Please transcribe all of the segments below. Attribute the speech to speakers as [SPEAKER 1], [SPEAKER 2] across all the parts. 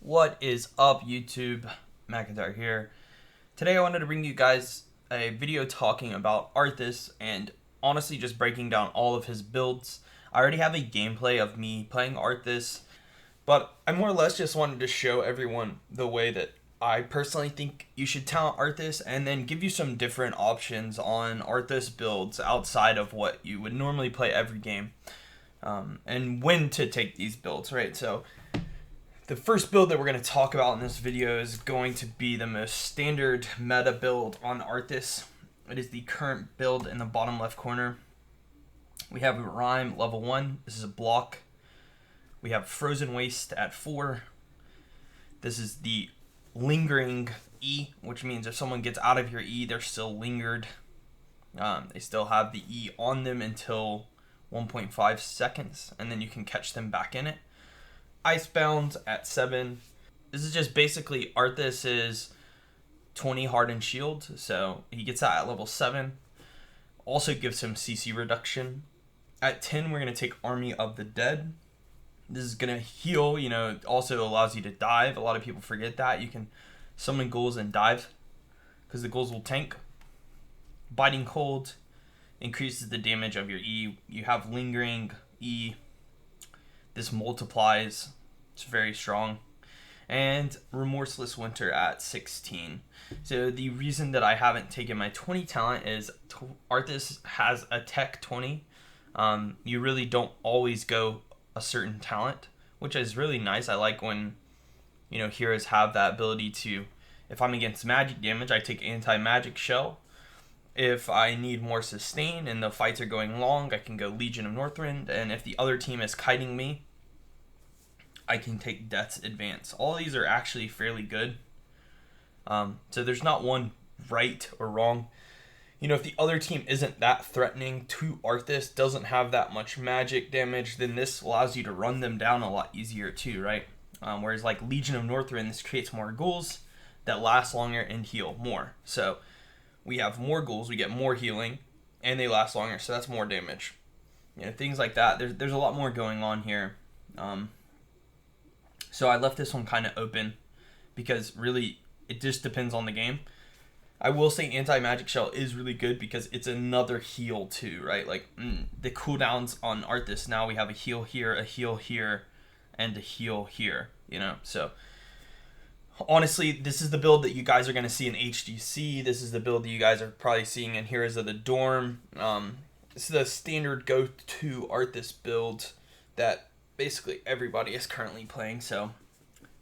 [SPEAKER 1] What is up, YouTube? McIntyre here. Today I wanted to bring you guys a video talking about Arthas and honestly just breaking down all of his builds. I already have a gameplay of me playing Arthas, but I more or less just wanted to show everyone the way that I personally think you should talent Arthas and then give you some different options on Arthas builds outside of what you would normally play every game, and when to take these builds, right? So the first build that we're going to talk about in this video is going to be the most standard meta build on Arthas. It is the current build in the bottom left corner. We have Rhyme level 1. This is a block. We have Frozen Waste at 4. This is the lingering E, which means if someone gets out of your E, they're still lingered. They still have the E on them until 1.5 seconds, and then you can catch them back in it. Icebound at 7. This is just basically Arthas's 20 hardened shield, so he gets that at level 7. Also gives him CC reduction. At 10, we're going to take Army of the Dead. This is going to heal, it also allows you to dive. A lot of people forget that. You can summon ghouls and dive because the ghouls will tank. Biting Cold increases the damage of your E. You have Lingering E. This multiplies. It's very strong. And Remorseless Winter at 16. So the reason that I haven't taken my 20 talent is Arthas has a tech 20. You really don't always go a certain talent, which is really nice. I like when heroes have that ability to, if I'm against magic damage, I take anti-magic shell. If I need more sustain and the fights are going long, I can go Legion of Northrend. And if the other team is kiting me, I can take Death's Advance. All these are actually fairly good. So there's not one right or wrong. If the other team isn't that threatening to Arthas, doesn't have that much magic damage, then this allows you to run them down a lot easier too, right? Whereas like Legion of Northrend, this creates more ghouls that last longer and heal more. So we have more ghouls, we get more healing, and they last longer, so that's more damage. Things like that. There's a lot more going on here. So I left this one kind of open because really it just depends on the game. I will say anti-magic shell is really good because it's another heal too, right? Like the cooldowns on Arthas, now we have a heal here, and a heal here, So honestly, this is the build that you guys are going to see in HGC. This is the build that you guys are probably seeing in Heroes of the Dorm. This is the standard go-to Arthas build that basically everybody is currently playing. So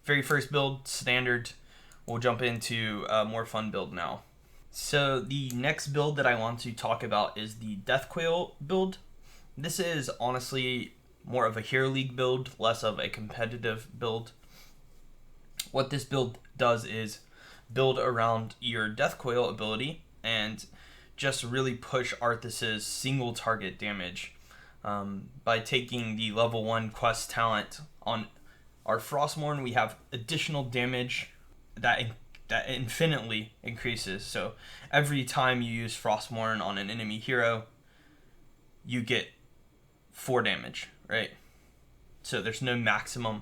[SPEAKER 1] very first build, standard. We'll jump into a more fun build now. So the next build that I want to talk about is the Deathquail build. This is honestly more of a Hero League build, less of a competitive build. What this build does is build around your Deathquail ability and just really push Arthas's single target damage. By taking the level 1 quest talent on our Frostmourne, we have additional damage that infinitely increases. So every time you use Frostmourne on an enemy hero, you get 4 damage, right? So there's no maximum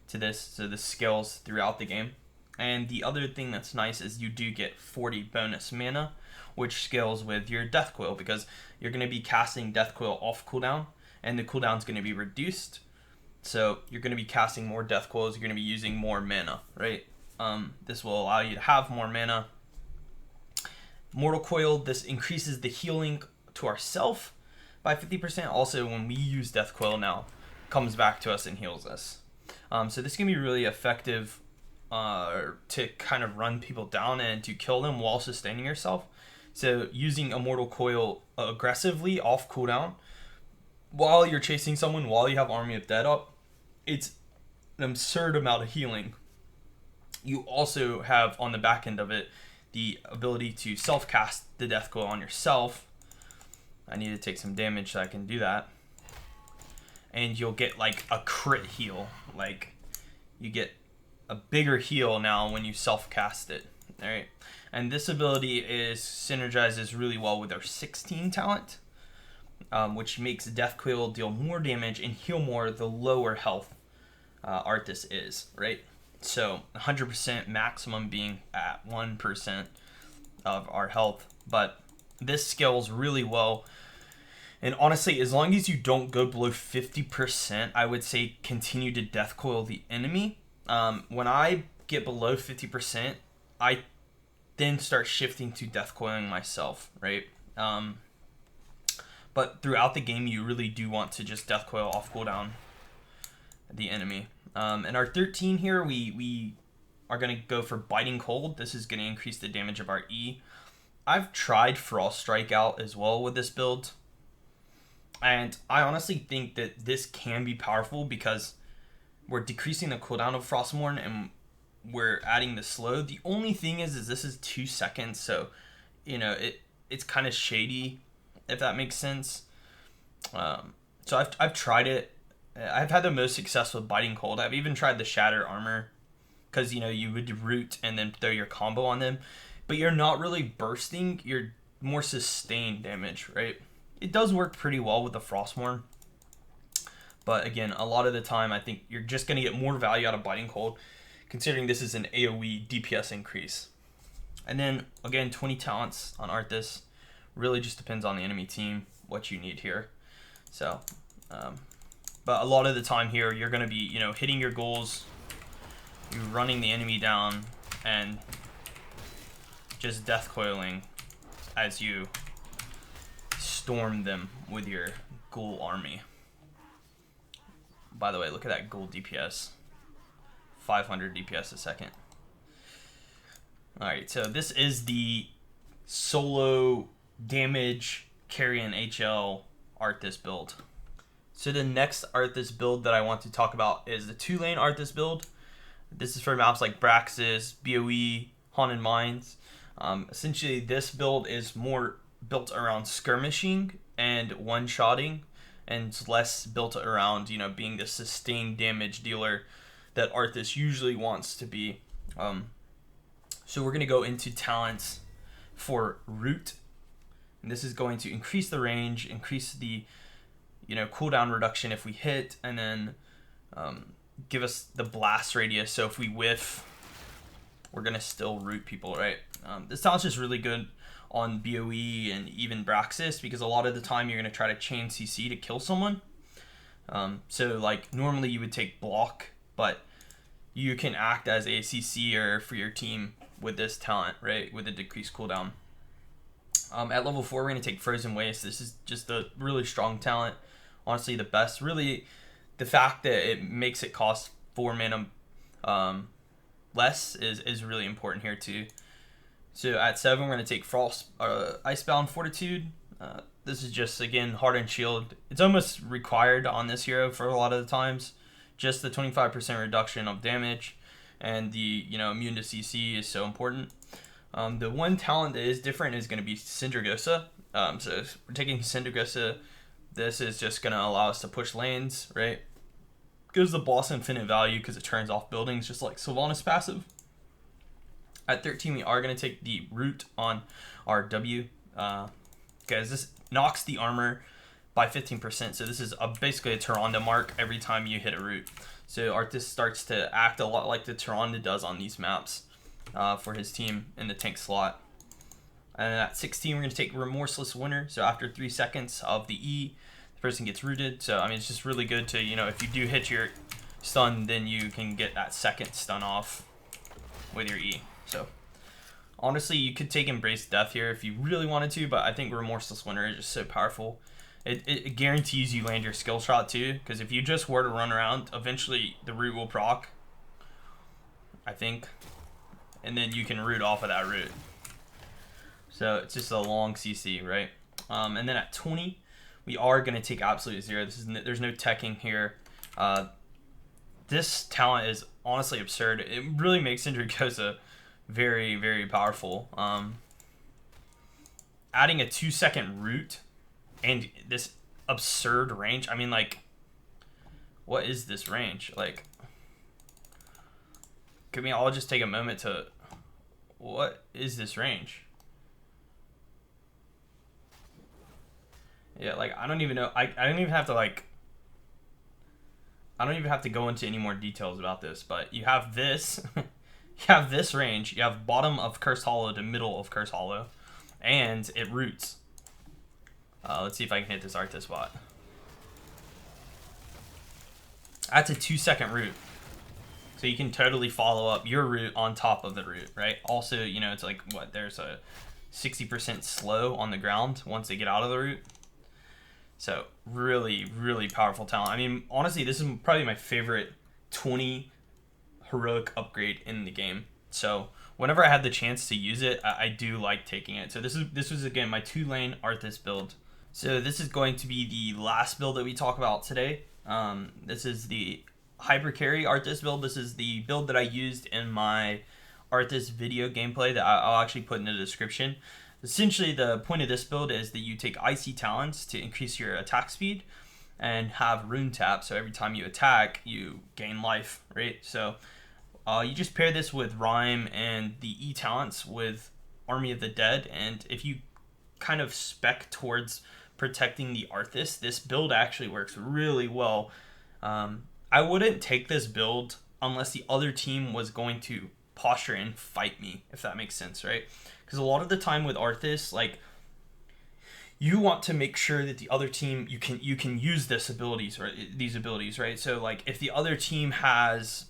[SPEAKER 1] to this, so this scales throughout the game. And the other thing that's nice is you do get 40 bonus mana, which scales with your Deathquail because you're going to be casting Deathquail off cooldown, and the cooldown's going to be reduced. So you're going to be casting more Deathquails, you're going to be using more mana, right? This will allow you to have more mana. Mortal Coil, this increases the healing to ourself by 50%. Also, when we use Deathquail now, comes back to us and heals us. So this can be really effective to kind of run people down and to kill them while sustaining yourself. So using a Mortal Coil aggressively off cooldown while you're chasing someone, while you have Army of Dead up, it's an absurd amount of healing. You also have on the back end of it the ability to self-cast the Deathquail on yourself. I need to take some damage so I can do that. And you'll get like a crit heal. Like you get a bigger heal now when you self-cast it. Alright. And this ability synergizes really well with our 16 talent, which makes Deathquail deal more damage and heal more the lower health Arthas is, right? So 100% maximum being at 1% of our health. But this scales really well. And honestly, as long as you don't go below 50%, I would say continue to death coil the enemy. When I get below 50%, I then start shifting to death coiling myself, right? But throughout the game, you really do want to just death coil off cooldown the enemy. In our 13 here, we are going to go for Biting Cold. This is going to increase the damage of our E. I've tried Frost Strike out as well with this build. And I honestly think that this can be powerful because we're decreasing the cooldown of Frostmourne and we're adding the slow. The only thing is this is 2 seconds, so it's kind of shady, if that makes sense. So I've tried it. I've had the most success with Biting Cold. I've even tried the Shatter Armor because you would root and then throw your combo on them, but you're not really bursting. You're more sustained damage, right? It does work pretty well with the Frostmourne, but again, a lot of the time I think you're just going to get more value out of Biting Cold, considering this is an AoE DPS increase. And then again, 20 talents on Arthas. Really just depends on the enemy team what you need here. So, but a lot of the time here, you're going to be hitting your goals, you running the enemy down, and just death coiling as you storm them with your ghoul army. By the way, look at that ghoul DPS. 500 DPS a second. Alright, so this is the solo damage carry and HL Arthas build. So the next Arthas build that I want to talk about is the 2-lane Arthas build. This is for maps like Braxis, BOE, Haunted Mines. Essentially, this build is more built around skirmishing and one-shotting, and it's less built around being the sustained damage dealer that Arthas usually wants to be. So we're going to go into talents for Root, and this is going to increase the range, increase the cooldown reduction if we hit, and then give us the blast radius. So if we whiff, we're going to still root people, right? This talent's just really good on BOE and even Braxis, because a lot of the time you're going to try to chain CC to kill someone. So like normally you would take block, but you can act as a CC'er for your team with this talent, right? With a decreased cooldown. At level 4, we're going to take Frozen Waste. This is just a really strong talent. Honestly, the best. Really, the fact that it makes it cost 4 mana less is really important here too. So at 7, we're going to take Icebound Fortitude. This is just, again, Hardened Shield. It's almost required on this hero for a lot of the times. Just the 25% reduction of damage and the immune to CC is so important. The one talent that is different is going to be Syndragosa. So if we're taking Syndragosa, this is just going to allow us to push lanes, right? Gives the boss infinite value because it turns off buildings just like Sylvanas passive. At 13, we are going to take the Root on our W. Guys, this knocks the armor by 15%. So this is basically a Tyrande mark every time you hit a Root. So Arthas starts to act a lot like the Tyrande does on these maps for his team in the tank slot. And then at 16, we're going to take Remorseless Winter. So after 3 seconds of the E, the person gets rooted. So, I mean, it's just really good to, if you do hit your stun, then you can get that second stun off with your E. So, honestly, you could take Embrace Death here if you really wanted to, but I think Remorseless Winter is just so powerful. It guarantees you land your skill shot too, because if you just were to run around, eventually the root will proc, I think, and then you can root off of that root. So it's just a long CC, right? And then at 20, we are going to take Absolute Zero. There's no teching here. This talent is honestly absurd. It really makes Syndragosa very, very powerful. Adding a 2-second root and this absurd range. I mean, like, what is this range? Like, can we all just take a moment to, what is this range? Yeah, like, I don't even know. I don't even have to, like, I don't even have to go into any more details about this, but you have this, you have this range, you have bottom of Cursed Hollow to middle of Cursed Hollow, and it roots. Let's see if I can hit this Arthas spot. That's a 2-second root. So you can totally follow up your root on top of the root, right? Also, you know, it's like, what, there's a 60% slow on the ground once they get out of the root. So really, really powerful talent. I mean, honestly, this is probably my favorite 20 heroic upgrade in the game. So whenever I had the chance to use it, I do like taking it. So this was again my 2-lane Arthas build. So this is going to be the last build that we talk about today. This is the Hyper Carry Arthas build. This is the build that I used in my Arthas video gameplay that I'll actually put in the description. Essentially, the point of this build is that you take Icy Talons to increase your attack speed and have Rune Tap, so every time you attack, you gain life, right? So you just pair this with Rhyme and the E talents with Army of the Dead, and if you kind of spec towards protecting the Arthas, this build actually works really well. I wouldn't take this build unless the other team was going to posture and fight me, if that makes sense, right? Because a lot of the time with Arthas, like, you want to make sure that the other team, you can use this abilities, or these abilities, right? So like if the other team has,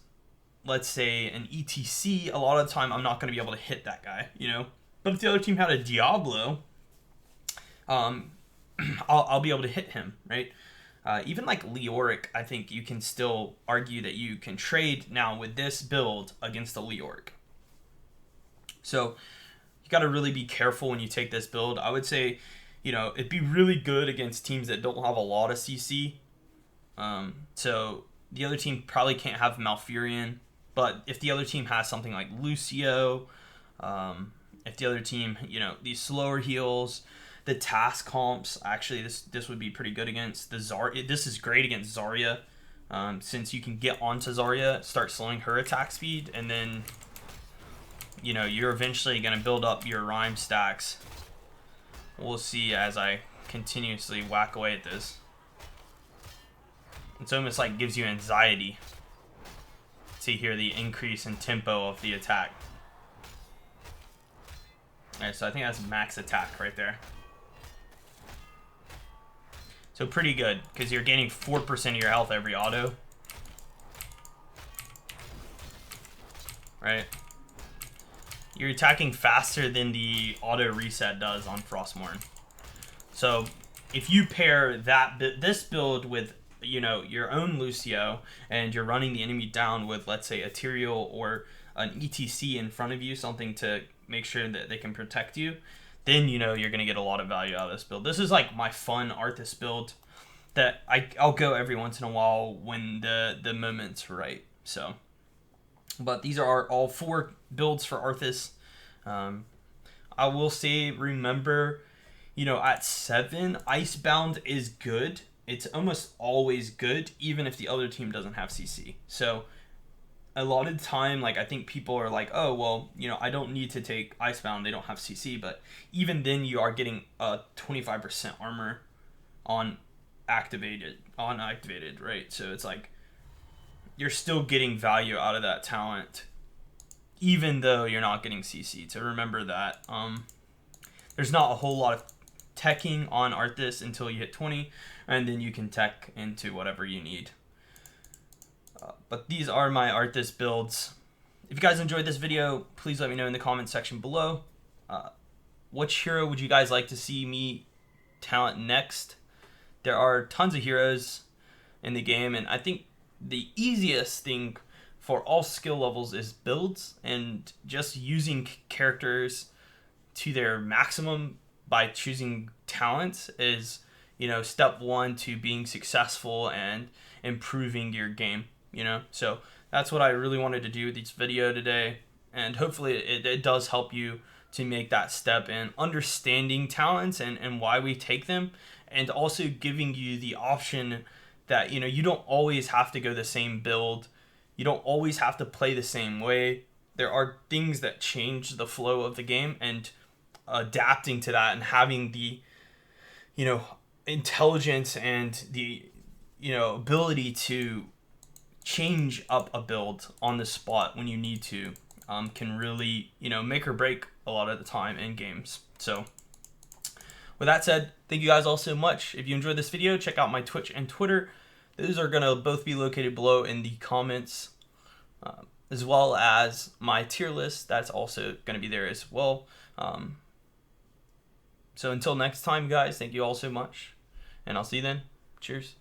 [SPEAKER 1] let's say, an ETC, a lot of the time I'm not going to be able to hit that guy, you know? But if the other team had a Diablo, I'll be able to hit him, right? Even like Leoric, I think you can still argue that you can trade now with this build against the Leoric. So you got to really be careful when you take this build. I would say, you know, it'd be really good against teams that don't have a lot of CC. So the other team probably can't have Malfurion, but if the other team has something like Lucio, if the other team, you know, these slower heals, the task comps, actually this would be pretty good against the Zarya. This is great against Zarya, since you can get onto Zarya, start slowing her attack speed, and then, you know, you're eventually going to build up your Rhyme stacks. We'll see as I continuously whack away at this. It's almost like gives you anxiety to hear the increase in tempo of the attack. Alright, so I think that's max attack right there. So pretty good, because you're gaining 4% of your health every auto. Right? You're attacking faster than the auto reset does on Frostmourne. So if you pair this build with, you know, your own Lucio, and you're running the enemy down with, let's say, a Tyrael or an ETC in front of you, something to make sure that they can protect you, then, you know, you're going to get a lot of value out of this build. This is like my fun Arthas build that I'll go every once in a while when the moment's right. So, but these are all 4 builds for Arthas. I will say, remember, you know, at 7, Icebound is good. It's almost always good, even if the other team doesn't have CC. So a lot of the time, like, I think people are like, oh, well, you know, I don't need to take Icebound, they don't have CC, but even then you are getting a 25% armor on activated, right? So it's like, you're still getting value out of that talent, even though you're not getting CC. So remember that. There's not a whole lot of teching on Arthas until you hit 20, and then you can tech into whatever you need. But these are my Arthas builds. If you guys enjoyed this video, please let me know in the comment section below. Which hero would you guys like to see me talent next? There are tons of heroes in the game, and I think the easiest thing for all skill levels is builds, and just using characters to their maximum by choosing talents is, you know, step 1 to being successful and improving your game. You know, so that's what I really wanted to do with this video today, and hopefully it does help you to make that step in understanding talents and why we take them, and also giving you the option that, you know, you don't always have to go the same build, you don't always have to play the same way. There are things that change the flow of the game, and adapting to that and having the, you know, intelligence and the, you know, ability to change up a build on the spot when you need to can really, make or break a lot of the time in games. So with that said, thank you guys all so much. If you enjoyed this video, check out my Twitch and Twitter. Those are going to both be located below in the comments, as well as my tier list. That's also going to be there as well. So until next time, guys, thank you all so much, and I'll see you then. Cheers.